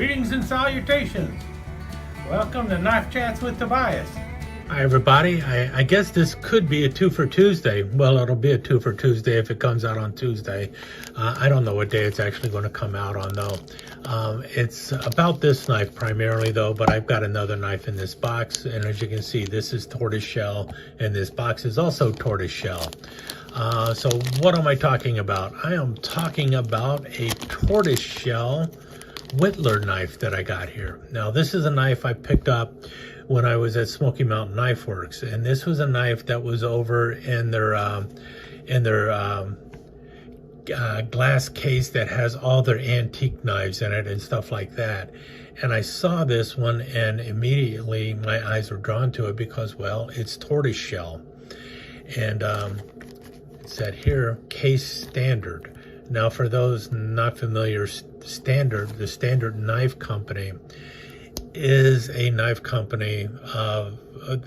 Greetings and salutations. Welcome to Knife Chats with Tobias. Hi everybody. I guess this could be a two for Tuesday. Well, it'll be a two for Tuesday if it comes out on Tuesday. I don't know what day it's actually going to come out on though. It's about this knife primarily though, but I've got another knife in this box, and as you can see, this is tortoiseshell and this box is also tortoiseshell. So what am I talking about? I am talking about a tortoiseshell Whittler knife that I got here. Now this is a knife I picked up when I was at Smoky Mountain Knife Works, and this was a knife that was over in their glass case that has all their antique knives in it and stuff like that. And I saw this one and immediately my eyes were drawn to it because, well, it's tortoiseshell. And it said here, case standard. Now for those not familiar, the Standard Knife Company is a knife company.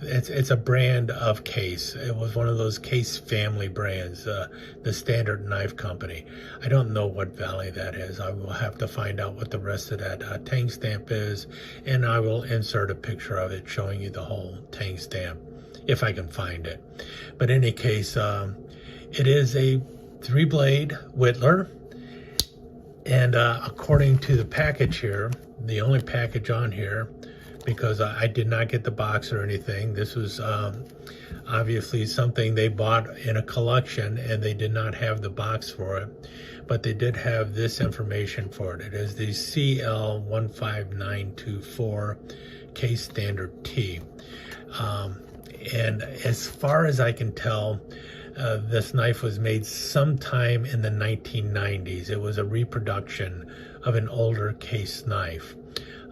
It's a brand of Case. It was one of those Case family brands, the Standard Knife Company. I don't know what valley that is. I will have to find out what the rest of that tang stamp is, and I will insert a picture of it showing you the whole tang stamp if I can find it. But in any case, it is a 3-blade Whittler, and according to the package here, the only package on here, because I did not get the box or anything, this was obviously something they bought in a collection and they did not have the box for it, but they did have this information for it. It is the CL15924 Case Standard T. And as far as I can tell, this knife was made sometime in the 1990s. It was a reproduction of an older Case knife.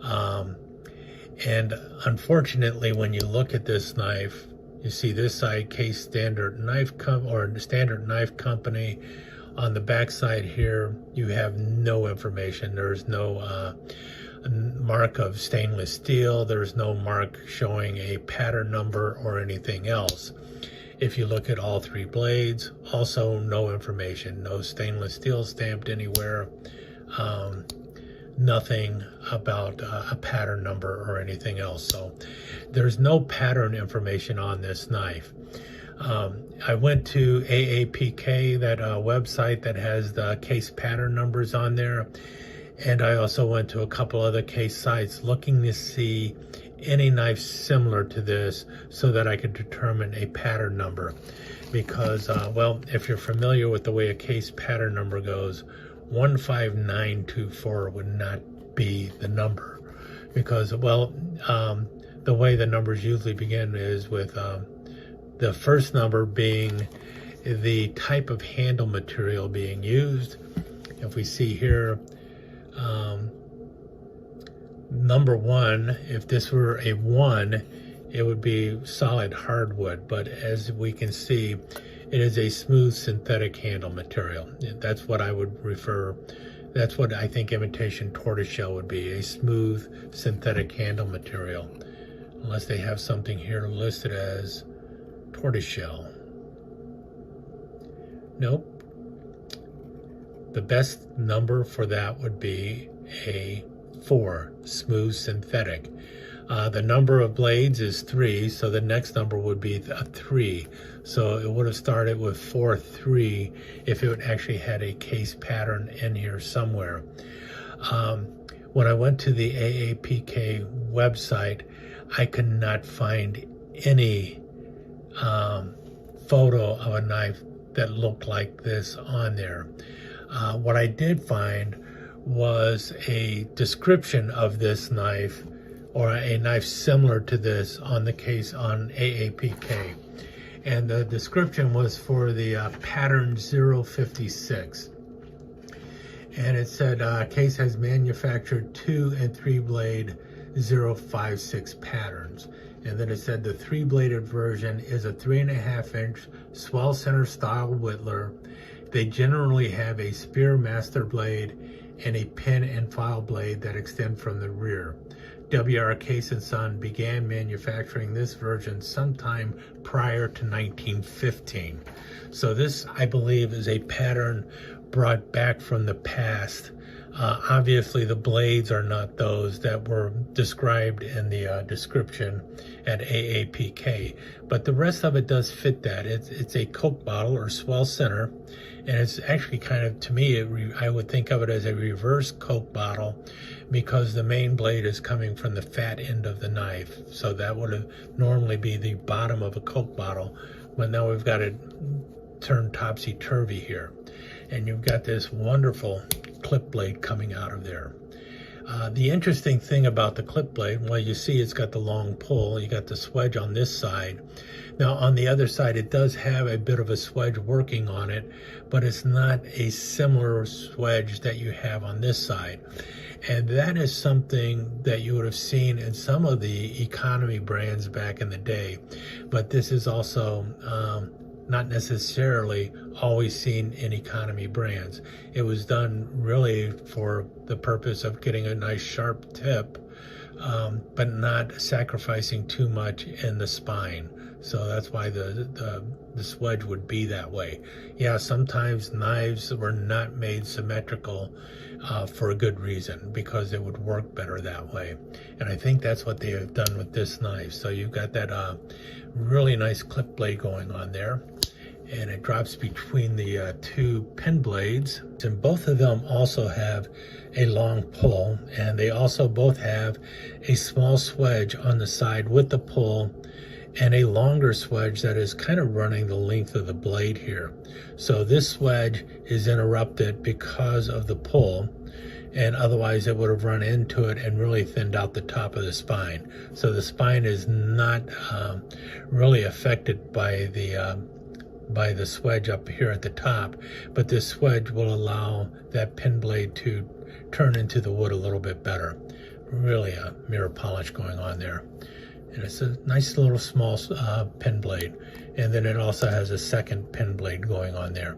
And unfortunately, when you look at this knife, you see this side, Case Standard Knife Standard Knife Company. On the back side here, you have no information. There's no mark of stainless steel. There's no mark showing a pattern number or anything else. If you look at all 3 blades, also no information, no stainless steel stamped anywhere, nothing about a pattern number or anything else. So there's no pattern information on this knife. I went to AAPK, that website that has the Case pattern numbers on there, and I also went to a couple other Case sites looking to see any knife similar to this so that I could determine a pattern number. Because, well, if you're familiar with the way a Case pattern number goes, 15924 would not be the number. Because, well, the way the numbers usually begin is with the first number being the type of handle material being used. If we see here, number 1, if this were a 1, it would be solid hardwood, but as we can see, it is a smooth synthetic handle material. That's what I would refer, that's what I think imitation tortoiseshell would be, a smooth synthetic handle material, unless they have something here listed as tortoiseshell. Nope. The best number for that would be a 4, smooth synthetic. The number of blades is 3, so the next number would be a 3. So it would have started with 4-3 if it actually had a Case pattern in here somewhere. When I went to the AAPK website, I could not find any photo of a knife that looked like this on there. What I did find was a description of this knife, or a knife similar to this, on the Case on AAPK. And the description was for the pattern 056. And it said Case has manufactured 2 and 3 blade 056 patterns. And then it said the 3-bladed version is a 3.5-inch Swell center style Whittler. They generally have a spear master blade and a pin and file blade that extend from the rear. W.R. Case & Son began manufacturing this version sometime prior to 1915. So this, I believe, is a pattern brought back from the past Obviously, the blades are not those that were described in the description at AAPK, but the rest of it does fit that. It's a Coke bottle or Swell center, and it's actually kind of, to me, I would think of it as a reverse Coke bottle because the main blade is coming from the fat end of the knife. So that would normally be the bottom of a Coke bottle, but now we've got it turned topsy-turvy here. And you've got this wonderful clip blade coming out of there. The interesting thing about the clip blade, well, you see it's got the long pull. You got the swedge on this side. Now on the other side, it does have a bit of a swedge working on it, but it's not a similar swedge that you have on this side. And that is something that you would have seen in some of the economy brands back in the day. But this is also not necessarily always seen in economy brands. It was done really for the purpose of getting a nice sharp tip, but not sacrificing too much in the spine. So that's why the swedge would be that way. Yeah, sometimes knives were not made symmetrical for a good reason, because it would work better that way. And I think that's what they have done with this knife. So you've got that really nice clip blade going on there, and it drops between the two pen blades. And both of them also have a long pull, and they also both have a small swedge on the side with the pull and a longer swedge that is kind of running the length of the blade here. So this swedge is interrupted because of the pull, and otherwise it would have run into it and really thinned out the top of the spine. So the spine is not really affected by the swedge up here at the top, but this swedge will allow that pen blade to turn into the wood a little bit better. Really a mirror polish going on there. And it's a nice little small pen blade. And then it also has a second pen blade going on there.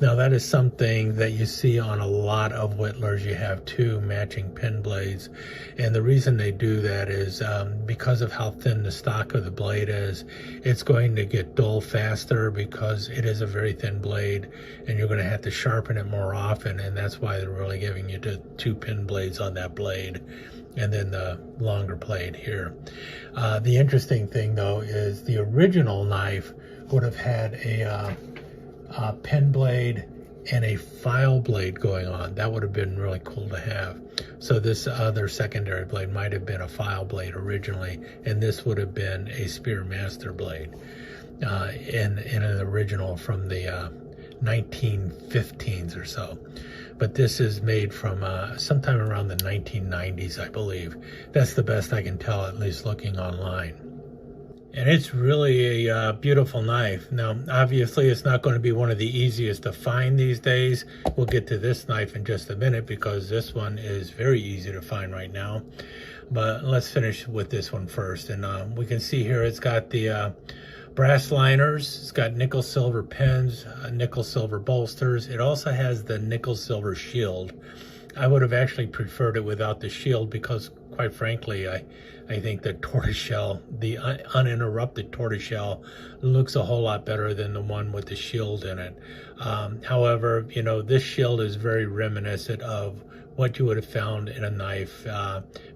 Now that is something that you see on a lot of Whittlers. You have two matching pen blades. And the reason they do that is because of how thin the stock of the blade is. It's going to get dull faster because it is a very thin blade, and you're going to have to sharpen it more often. And that's why they're really giving you two pen blades on that blade, and then the longer blade here. The interesting thing though is the original knife would have had a pen blade and a file blade going on. That would have been really cool to have. So this other secondary blade might have been a file blade originally, and this would have been a Spearmaster blade in an original from the 1915s or so. But this is made from sometime around the 1990s, I believe. That's the best I can tell, at least looking online. And it's really a beautiful knife. Now, obviously, it's not going to be one of the easiest to find these days. We'll get to this knife in just a minute, because this one is very easy to find right now. But let's finish with this one first. And we can see here it's got the brass liners, it's got nickel silver pins, nickel silver bolsters. It also has the nickel silver shield. I would have actually preferred it without the shield because, quite frankly, I think the tortoiseshell, the uninterrupted tortoiseshell, looks a whole lot better than the one with the shield in it. However, you know, this shield is very reminiscent of what you would have found in a knife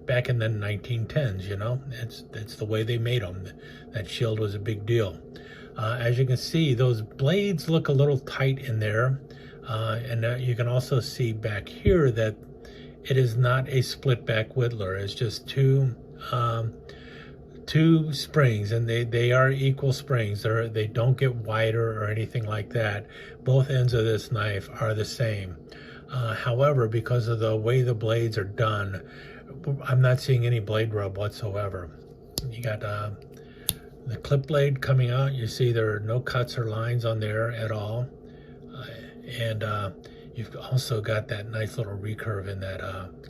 back in the 1910s. You know, it's the way they made them. That shield was a big deal. As you can see, those blades look a little tight in there, and you can also see back here that it is not a split back Whittler. It's just two springs, and they are equal springs. They don't get wider or anything like that. Both ends of this knife are the same. However, because of the way the blades are done, I'm not seeing any blade rub whatsoever. You got the clip blade coming out. You see there are no cuts or lines on there at all. And you've also got that nice little recurve in that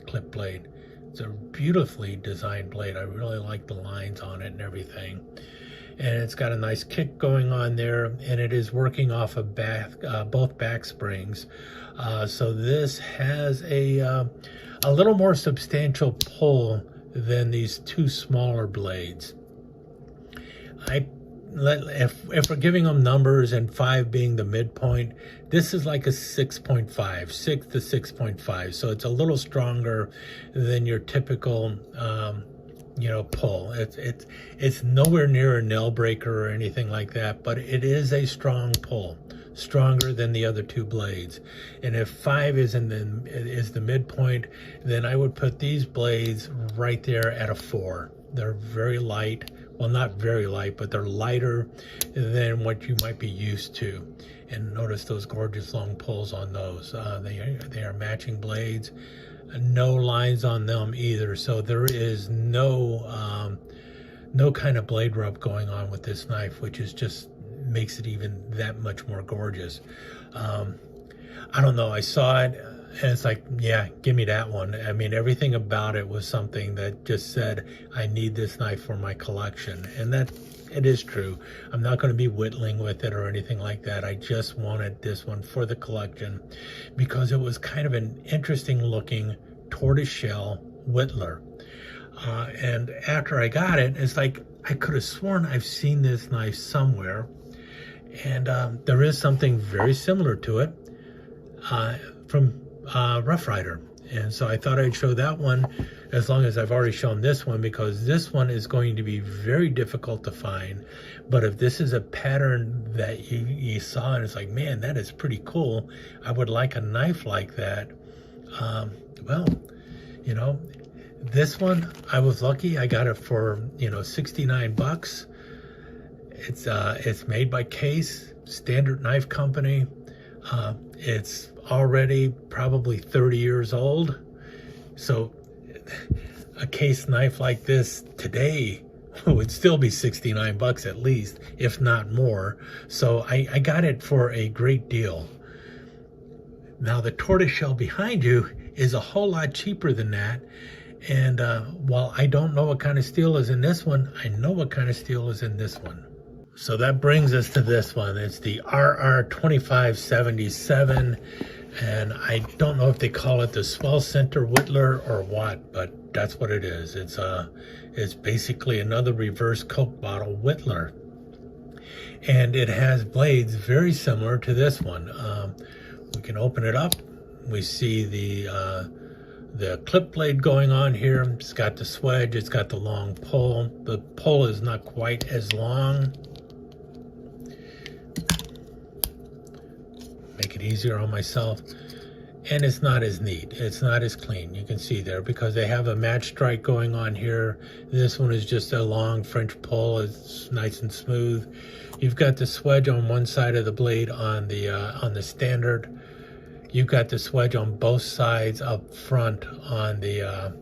clip blade. It's a beautifully designed blade. I really like the lines on it and everything. And it's got a nice kick going on there, and it is working off of both back springs. So this has a little more substantial pull than these two smaller blades. I if we're giving them numbers and 5 being the midpoint, this is like a 6.5, 6 to 6.5. So it's a little stronger than your typical, pull. It's nowhere near a nail breaker or anything like that, but it is a strong pull, stronger than the other 2 blades. And if 5 is the midpoint, then I would put these blades right there at a 4. They're very light. Well, not very light, but they're lighter than what you might be used to. And notice those gorgeous long pulls on those. They are matching blades. No lines on them either. So there is no kind of blade rub going on with this knife, which is just makes it even that much more gorgeous. I don't know. I saw it. And it's like, yeah, give me that one. I mean, everything about it was something that just said, I need this knife for my collection. And that, it is true. I'm not going to be whittling with it or anything like that. I just wanted this one for the collection because it was kind of an interesting looking tortoiseshell Whittler. And after I got it, it's like, I could have sworn I've seen this knife somewhere. And there is something very similar to it from Rough Ryder, and so I thought I'd show that one as long as I've already shown this one, because this one is going to be very difficult to find. But if this is a pattern that you saw and it's like, man, that is pretty cool, I would like a knife like that. Well, this one, I was lucky. I got it for 69 bucks. It's made by Case, Standard Knife Company. It's already probably 30 years old. So a Case knife like this today would still be 69 bucks at least, if not more. So I got it for a great deal. Now the tortoiseshell behind you is a whole lot cheaper than that. And while I don't know what kind of steel is in this one, I know what kind of steel is in this one. So that brings us to this one. It's the RR2577, and I don't know if they call it the Swell Center Whittler or what, but that's what it is. It's basically another reverse Coke bottle Whittler, and it has blades very similar to this one. We can open it up. We see the clip blade going on here. It's got the swedge. It's got the long pull. The pull is not quite as long. Make it easier on myself, and it's not as neat, it's not as clean. You can see there because they have a match strike going on here. This one is just a long French pull. It's nice and smooth. You've got the swedge on one side of the blade on the standard. You've got the swedge on both sides up front on the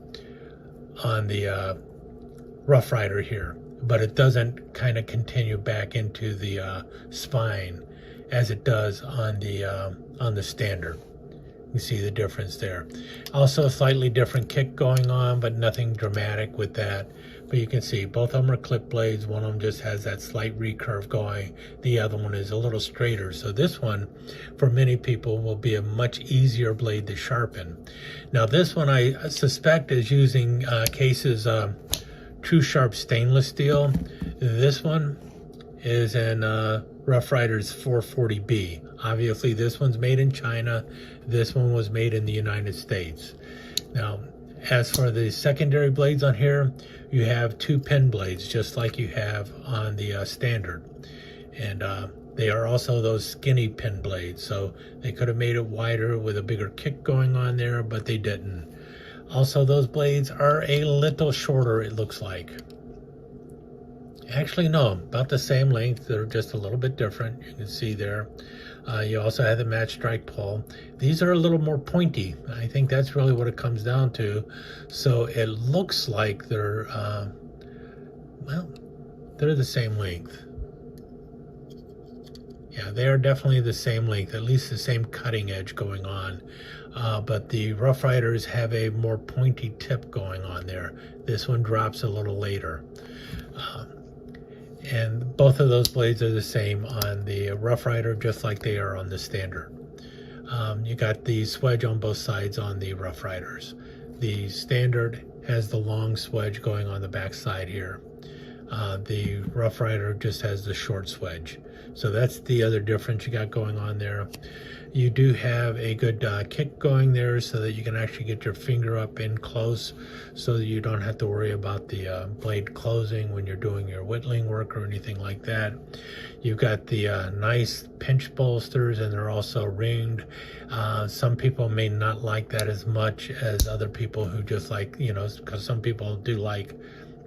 Rough Ryder here, but it doesn't kind of continue back into the spine as it does on the standard. You see the difference there. Also a slightly different kick going on, but nothing dramatic with that. But you can see both of them are clip blades. One of them just has that slight recurve going. The other one is a little straighter. So this one, for many people, will be a much easier blade to sharpen. Now this one I suspect is using Case's True Sharp stainless steel. This one is in Rough Ryder's 440B. Obviously this one's made in China. This one was made in the United States. Now, as for the secondary blades on here, you have 2 pin blades, just like you have on the standard. And they are also those skinny pin blades. So they could have made it wider with a bigger kick going on there, but they didn't. Also, those blades are a little shorter, it looks like. Actually, no, about the same length. They're just a little bit different. You can see there. You also have the match strike pull. These are a little more pointy. I think that's really what it comes down to. So it looks like they're, well, they're the same length. Yeah, they are definitely the same length, at least the same cutting edge going on. But the Rough Ryders have a more pointy tip going on there. This one drops a little later. And both of those blades are the same on the Rough Ryder, just like they are on the standard. You got the swedge on both sides on the Rough Ryders. The standard has the long swedge going on the back side here. The Rough Ryder just has the short swedge. So that's the other difference you got going on there. You do have a good kick going there so that you can actually get your finger up in close so that you don't have to worry about the blade closing when you're doing your whittling work or anything like that. You've got the nice pinch bolsters, and they're also ringed. Some people may not like that as much as other people who just like, you know, because some people do like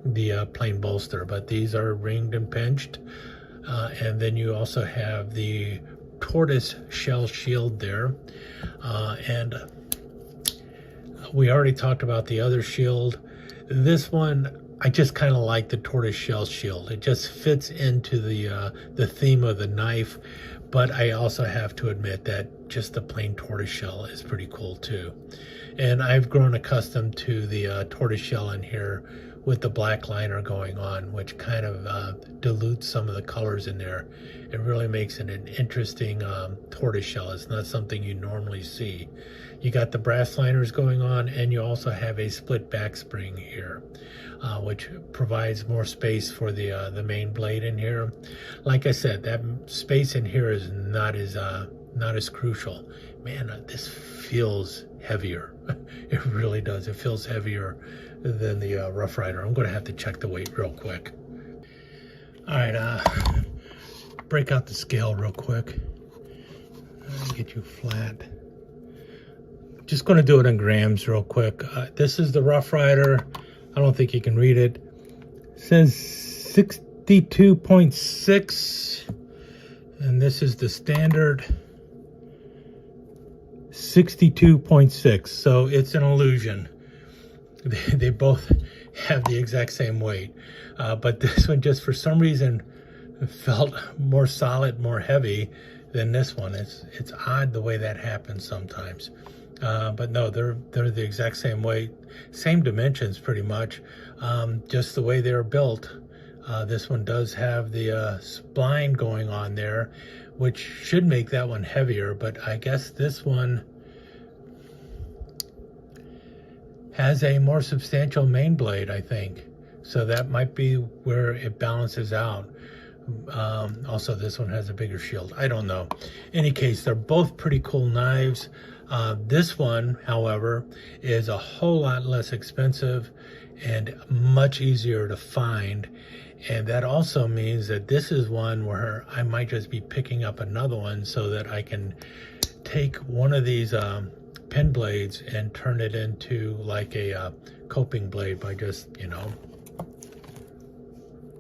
the plain bolster, but these are ringed and pinched. And then you also have the Tortoiseshell shield there, and we already talked about the other shield. This one, I just kind of like the Tortoiseshell shield. It just fits into the theme of the knife, but I also have to admit that just the plain tortoiseshell is pretty cool too. And I've grown accustomed to the tortoiseshell in here with the black liner going on, which kind of dilutes some of the colors in there. It really makes it an interesting tortoiseshell. It's not something you normally see. You got the brass liners going on, and you also have a split back spring here, which provides more space for the main blade in here. Like I said, that space in here is not as crucial. Man, this feels heavier. It really does. It feels heavier than the Rough Ryder. I'm going to have to check the weight real quick. All right, break out the scale real quick. Get you flat. Just going to do it in grams real quick. This is the Rough Ryder. I don't think you can read it. It says 62.6, and this is the standard 62.6. So it's an illusion. They both have the exact same weight, but this one just for some reason felt more solid, more heavy than this one. It's odd the way that happens sometimes, but no, they're the exact same weight, same dimensions pretty much, just the way they're built. This one does have the spline going on there, which should make that one heavier, but I guess this one has a more substantial main blade, I think. So that might be where it balances out. Also, this one has a bigger shield. I don't know. In any case, they're both pretty cool knives. This one, however, is a whole lot less expensive and much easier to find. And that also means that this is one where I might just be picking up another one so that I can take one of these pen blades and turn it into like a coping blade by just, you know,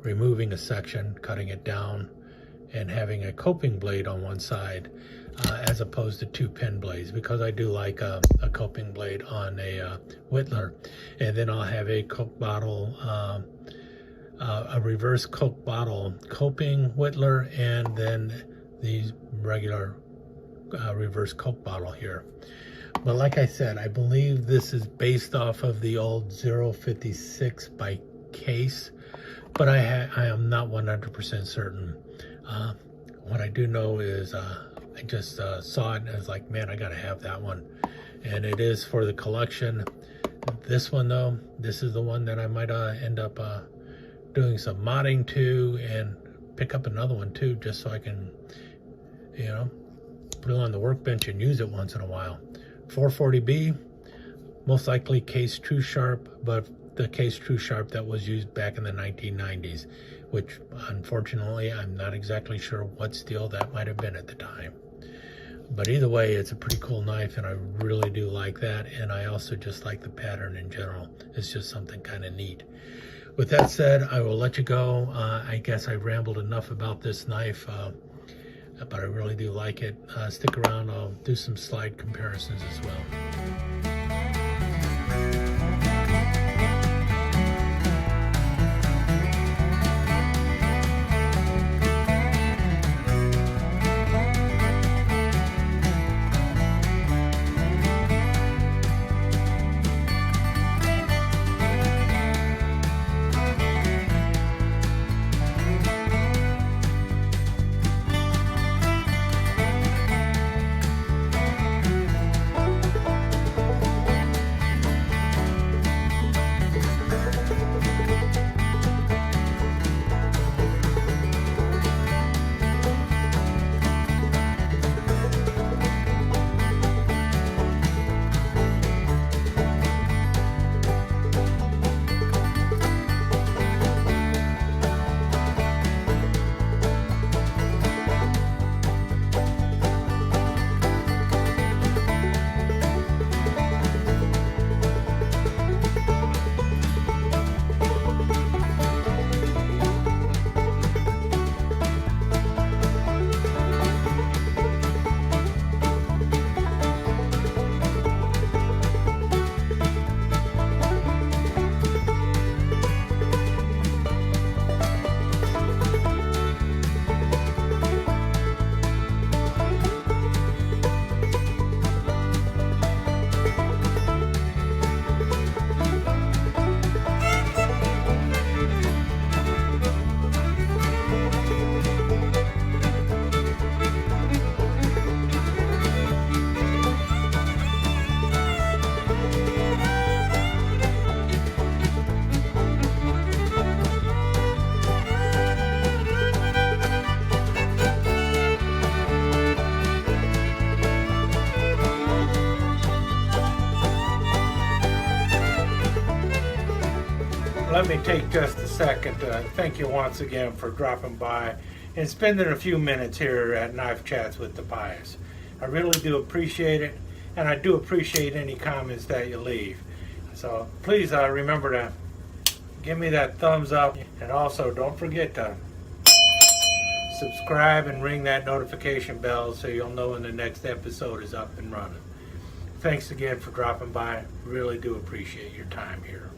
removing a section, cutting it down, and having a coping blade on one side, as opposed to two pen blades, because I do like a coping blade on a Whittler. And then I'll have a Coke bottle, a reverse Coke bottle coping Whittler, and then the regular reverse Coke bottle here. But like I said, I believe this is based off of the old 056 by Case, but I am not 100% certain. What I do know is I just saw it and I was like, man, I gotta have that one. And it is for the collection. This one though, this is the one that I might end up doing some modding to, and pick up another one too, just so I can, you know, put it on the workbench and use it once in a while. 440B, most likely Case True Sharp, but the Case True Sharp that was used back in the 1990s, which unfortunately I'm not exactly sure what steel that might have been at the time. But either way, it's a pretty cool knife, and I really do like that. And I also just like the pattern in general. It's just something kind of neat. With that said, I will let you go. I guess I rambled enough about this knife, but I really do like it. Stick around, I'll do some slide comparisons as well. let me take just a second to thank you once again for dropping by and spending a few minutes here at Knife Chats with Tobias. I really do appreciate it, and I do appreciate any comments that you leave. So please remember to give me that thumbs up, and also don't forget to subscribe and ring that notification bell so you'll know when the next episode is up and running. Thanks again for dropping by. Really do appreciate your time here.